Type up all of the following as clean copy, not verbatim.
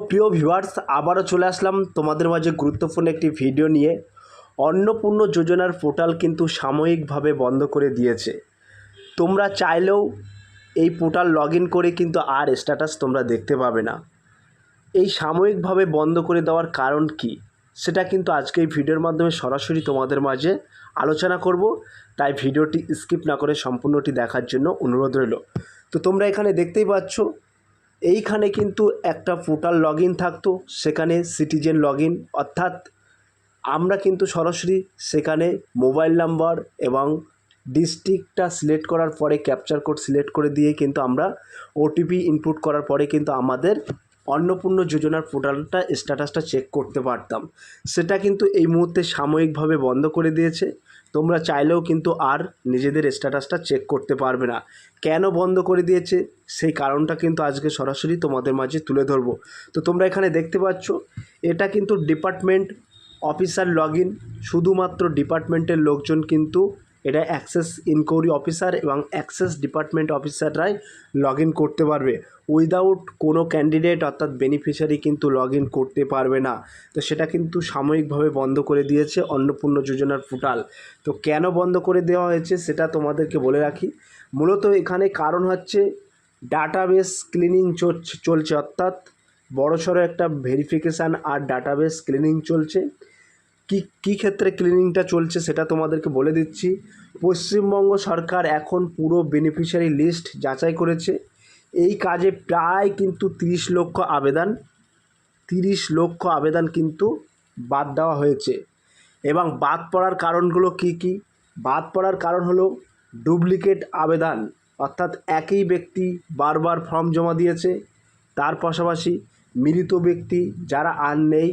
প্রিয় ভিউয়ার্স, আবারও চলে আসলাম তোমাদের মাঝে গুরুত্বপূর্ণ একটি ভিডিও নিয়ে। অন্নপূর্ণ যোজনার পোর্টাল কিন্তু সাময়িকভাবে বন্ধ করে দিয়েছে। তোমরা চাইলেও এই পোর্টাল লগ ইন করে কিন্তু আর স্ট্যাটাস তোমরা দেখতে পাবে না। এই সাময়িকভাবে বন্ধ করে দেওয়ার কারণ কি, সেটা কিন্তু আজকে এই ভিডিওর মাধ্যমে সরাসরি তোমাদের মাঝে আলোচনা করব। তাই ভিডিওটি স্কিপ না করে সম্পূর্ণটি দেখার জন্য অনুরোধ রইল। তো তোমরা এখানে দেখতেই পাচ্ছ, এইখানে কিন্তু একটা পোর্টাল লগ ইন থাকতো, সেখানে সিটিজেন লগ ইন, অর্থাৎ আমরা কিন্তু সরাসরি সেখানে মোবাইল নাম্বার এবং ডিস্ট্রিক্টটা সিলেক্ট করার পরে ক্যাপচার কোড সিলেক্ট করে দিয়ে কিন্তু আমরা ওটিপি ইনপুট করার পরে কিন্তু আমাদের অন্নপূর্ণ যোজনার পোর্টালটা স্ট্যাটাসটা চেক করতে পারতাম। সেটা কিন্তু এই মুহূর্তে সাময়িকভাবে বন্ধ করে দিয়েছে। তোমরা চাইলেও কিন্তু আর নিজেদের স্ট্যাটাসটা চেক করতে পারবে না। কেন বন্ধ করে দিয়েছে সেই কারণটা কিন্তু আজকে সরাসরি তোমাদের মাঝে তুলে ধরবো। তো তোমরা এখানে দেখতে পাচ্ছ, এটা কিন্তু ডিপার্টমেন্ট অফিসার লগ ইন। শুধুমাত্র ডিপার্টমেন্টের লোকজন কিন্তু এটা অ্যাক্সেস ইনকোয়ারি অফিসার এবং অ্যাক্সেস ডিপার্টমেন্ট অফিসাররাই লগ ইন করতে পারবে। উইদাউট কোনো ক্যান্ডিডেট অর্থাৎ বেনিফিশিয়ারি কিন্তু লগ ইন করতে পারবে না। তো সেটা কিন্তু সাময়িকভাবে বন্ধ করে দিয়েছে অন্নপূর্ণ যোজনার পোর্টাল। তো কেন বন্ধ করে দেওয়া হয়েছে সেটা তোমাদেরকে বলে রাখি। মূলত এখানে কারণ হচ্ছে ডাটাবেস ক্লিনিং চলছে, অর্থাৎ বড়সড় একটা ভেরিফিকেশান আর ডাটাবেস ক্লিনিং চলছে। কী ক্ষেত্রে ক্লিনিংটা চলছে সেটা তোমাদেরকে বলে দিচ্ছি। পশ্চিমবঙ্গ সরকার এখন পুরো বেনিফিশিয়ারি লিস্ট যাচাই করেছে। এই কাজে প্রায় কিন্তু 30 লক্ষ আবেদন কিন্তু বাদ দেওয়া হয়েছে। এবং বাদ পড়ার কারণগুলো কি কি? বাদ পড়ার কারণ হলো ডুপ্লিকেট আবেদন, অর্থাৎ একই ব্যক্তি বারবার ফর্ম জমা দিয়েছে। তার পাশাপাশি মৃত ব্যক্তি যারা আর নেই,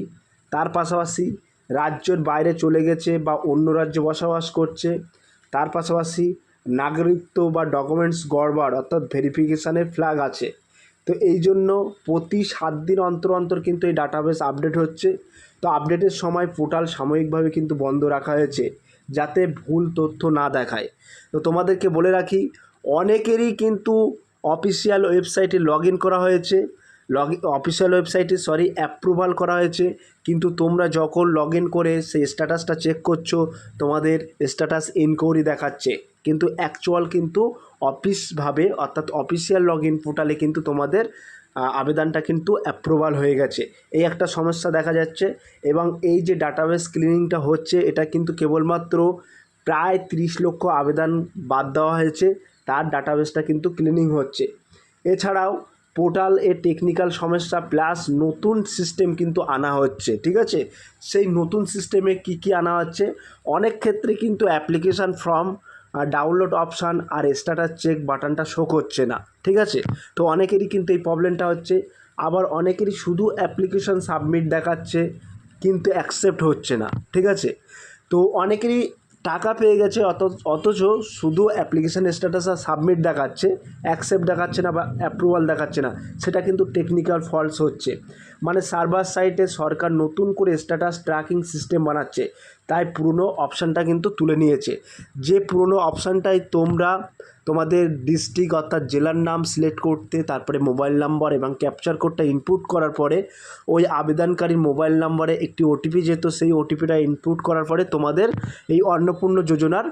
তার পাশাপাশি রাজ্যের বাইরে চলে গেছে বা অন্য রাজ্যে বসবাস করছে, তার পাশাপাশি নাগরিকত্ব বা ডকুমেন্টস গড়বড় অর্থাৎ ভেরিফিকেশানের ফ্ল্যাগ আছে। তো এই জন্য প্রতি 7 দিন অন্তর অন্তর কিন্তু এই ডাটাবেস আপডেট হচ্ছে। তো আপডেটের সময় পোর্টাল সাময়িকভাবে কিন্তু বন্ধ রাখা হয়েছে, যাতে ভুল তথ্য না দেখায়। তো তোমাদেরকে বলে রাখি, অনেকেরই কিন্তু অফিসিয়াল ওয়েবসাইটে লগ ইন করা হয়েছে, অফিসিয়াল ওয়েবসাইটে অ্যাপ্রুভাল করা হয়েছে, কিন্তু তোমরা যখন লগ ইন করে সেই স্ট্যাটাসটা চেক করছো, তোমাদের স্ট্যাটাস ইনকোয়ারি দেখাচ্ছে, কিন্তু অ্যাকচুয়াল কিন্তু অফিসভাবে অর্থাৎ অফিসিয়াল লগ ইন পোর্টালে কিন্তু তোমাদের আবেদনটা কিন্তু অ্যাপ্রুভাল হয়ে গেছে। এই একটা সমস্যা দেখা যাচ্ছে। এবং এই যে ডাটাবেস ক্লিনিংটা হচ্ছে, এটা কিন্তু কেবলমাত্র প্রায় 30 লক্ষ আবেদন বাদ দেওয়া হয়েছে, তার ডাটাবেসটা কিন্তু ক্লিনিং হচ্ছে। এছাড়াও পোর্টাল টেকনিক্যাল সমস্যা প্লাস নতুন সিস্টেম কিন্তু আনা হচ্ছে, ঠিক আছে? সেই নতুন সিস্টেমে কি কি আনা হচ্ছে, অনেক ক্ষেত্রে কিন্তু অ্যাপ্লিকেশান ফর্ম ডাউনলোড অপশান আর স্ট্যাটাস চেক বাটনটা শো করছে না, ঠিক আছে? তো অনেকেরই কিন্তু এই প্রবলেমটা হচ্ছে। আবার অনেকেরই শুধু অ্যাপ্লিকেশান সাবমিট দেখাচ্ছে কিন্তু অ্যাকসেপ্ট হচ্ছে না, ঠিক আছে? তো অনেকেরই টাকা পেয়ে গেছে, অথচ শুধু অ্যাপ্লিকেশান স্ট্যাটাস আর সাবমিট দেখাচ্ছে, অ্যাকসেপ্ট দেখাচ্ছে না বা অ্যাপ্রুভাল দেখাচ্ছে না। সেটা কিন্তু টেকনিক্যাল ফল্টস হচ্ছে। মানে সার্ভার সাইটে সরকার নতুন করে স্ট্যাটাস ট্র্যাকিং সিস্টেম বানাচ্ছে, তাই পুরনো অপশানটা কিন্তু তুলে নিয়েছে। যে পুরনো অপশানটাই তোমরা তোমাদের ডিস্ট্রিক্ট অর্থাৎ জেলার নাম সিলেক্ট করতে, তারপরে মোবাইল নাম্বার এবং ক্যাপচার কোডটা ইনপুট করার পরে ওই আবেদনকারীর মোবাইল নাম্বারে একটি ওটিপি যেত, সেই ওটিপিটা ইনপুট করার পরে তোমাদের এই অন্নপূর্ণ যোজনার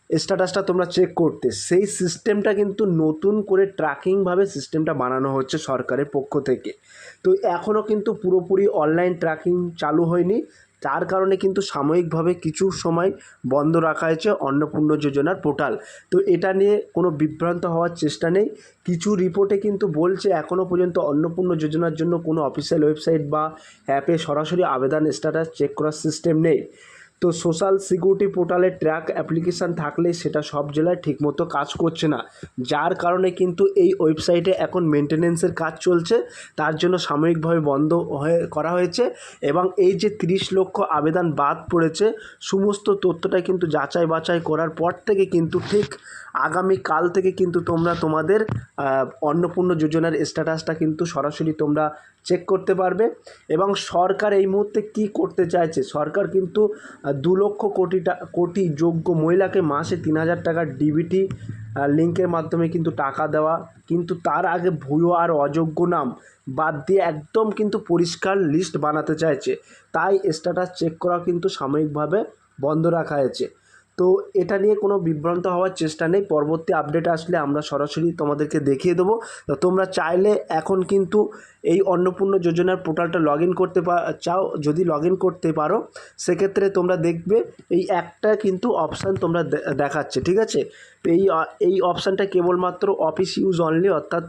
স্ট্যাটাসটা তোমরা চেক করতে, সেই সিস্টেমটা কিন্তু নতুন করে ট্র্যাকিংভাবে সিস্টেমটা বানানো হচ্ছে সরকারের পক্ষ থেকে। তো এখনও কিন্তু পুরোপুরি অনলাইন ট্র্যাকিং চালু হয়নি, তার কারণে কিন্তু সাময়িকভাবে কিছু সময় বন্ধ রাখা হয়েছে অন্নপূর্ণ যোজনার পোর্টাল। তো এটা নিয়ে কোনো বিভ্রান্ত হওয়ার চেষ্টা নেই। কিছু রিপোর্টে কিন্তু বলছে এখনও পর্যন্ত অন্নপূর্ণ যোজনার জন্য কোনো অফিসিয়াল ওয়েবসাইট বা অ্যাপে সরাসরি আবেদন স্ট্যাটাস চেক করার সিস্টেম নেই। তো সোশ্যাল সিকিউরিটি পোর্টালে ট্র্যাক অ্যাপ্লিকেশান থাকলে সেটা সব জেলায় ঠিকমতো কাজ করছে না, যার কারণে কিন্তু এই ওয়েবসাইটে এখন মেনটেনেন্সের কাজ চলছে, তার জন্য সাময়িকভাবে বন্ধ করা হয়েছে। এবং এই যে 30 লক্ষ আবেদন বাদ পড়েছে, সমস্ত তথ্যটাই কিন্তু যাচাই বাছাই করার পর থেকে কিন্তু ঠিক আগামীকাল থেকে কিন্তু তোমরা তোমাদের অন্নপূর্ণ যোজনার স্ট্যাটাসটা কিন্তু সরাসরি তোমরা চেক করতে পারবে। এবং সরকার এই মুহূর্তে কি করতে চাইছে, সরকার কিন্তু 2 লক্ষ কোটি যোগ্য মহিলাকে মাসে 3,000 টাকার ডিবিটি লিঙ্কের মাধ্যমে কিন্তু টাকা দেওয়া, কিন্তু তার আগে ভুয়ো আর অযোগ্য নাম বাদ দিয়ে একদম কিন্তু পরিষ্কার লিস্ট বানাতে চাইছে, তাই স্ট্যাটাস চেক করা কিন্তু সাময়িকভাবে বন্ধ রাখা হয়েছে। তো এটা নিয়ে কোনো বিভ্রান্ত হওয়ার চেষ্টা নেই, পরবর্তী আপডেট আসলে আমরা সরাসরি তোমাদেরকে দেখিয়ে দেবো। তো তোমরা চাইলে এখন কিন্তু এই অন্নপূর্ণা যোজনার পোর্টালটা লগ ইন করতে চাও, যদি লগ ইন করতে পারো সেক্ষেত্রে তোমরা দেখবে এই একটা কিন্তু অপশান তোমরা দেখাচ্ছে, ঠিক আছে। এই অপশানটা কেবলমাত্র অফিস ইউজ অনলি, অর্থাৎ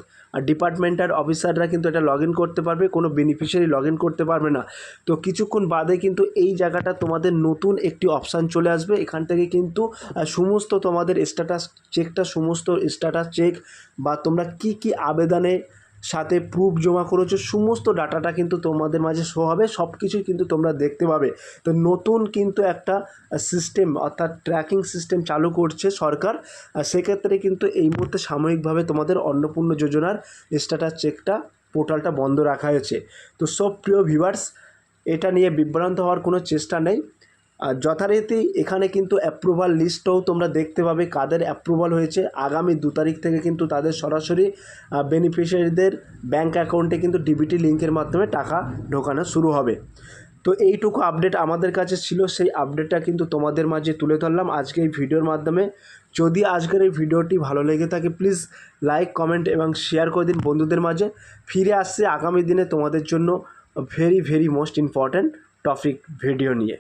ডিপার্টমেন্টাল অফিসাররা কিন্তু এটা লগ ইন করতে পারবে, কোনো বেনিফিশিয়ারি লগ ইন করতে পারবে না। তো কিছুক্ষণ বাদে কিন্তু এই জায়গাটা তোমাদের নতুন একটি অপশান চলে আসবে, এখান থেকে কিন্তু সমস্ত তোমাদের স্ট্যাটাস চেকটা, সমস্ত স্ট্যাটাস চেক বা তোমরা কি আবেদনে সাথে প্রুফ জমা করেছো সমস্ত ডাটাটা কিন্তু তোমাদের মাঝে শো হবে, সব কিছুই কিন্তু তোমরা দেখতে পাবে। তো নতুন কিন্তু একটা সিস্টেম অর্থাৎ ট্র্যাকিং সিস্টেম চালু করছে সরকার, সেক্ষেত্রে কিন্তু এই মুহূর্তে সাময়িকভাবে তোমাদের অন্নপূর্ণা যোজনার স্ট্যাটাস চেকটা পোর্টালটা বন্ধ রাখা হয়েছে। তো সব প্রিয় ভিউয়ার্স, এটা নিয়ে বিভ্রান্ত হওয়ার কোনো চেষ্টা নেই। যথারীতি এখানে কিন্তু অ্যাপ্রুভাল লিস্টও তোমরা দেখতে পাবে কাদের অ্যাপ্রুভাল হয়েছে। আগামী 2 তারিখ থেকে কিন্তু তাদের সরাসরি বেনিফিশিয়ারিদের ব্যাঙ্ক অ্যাকাউন্টে কিন্তু ডিবিটি লিঙ্কের মাধ্যমে টাকা ঢোকানো শুরু হবে। তো এইটুকু আপডেট আমাদের কাছে ছিল, সেই আপডেটটা কিন্তু তোমাদের মাঝে তুলে ধরলাম আজকে এই ভিডিওর মাধ্যমে। যদি আজকের এই ভিডিওটি ভালো লেগে থাকে প্লিজ লাইক, কমেন্ট এবং শেয়ার করে দিন বন্ধুদের মাঝে। ফিরে আসছে আগামী দিনে তোমাদের জন্য very most important topic video নিয়ে।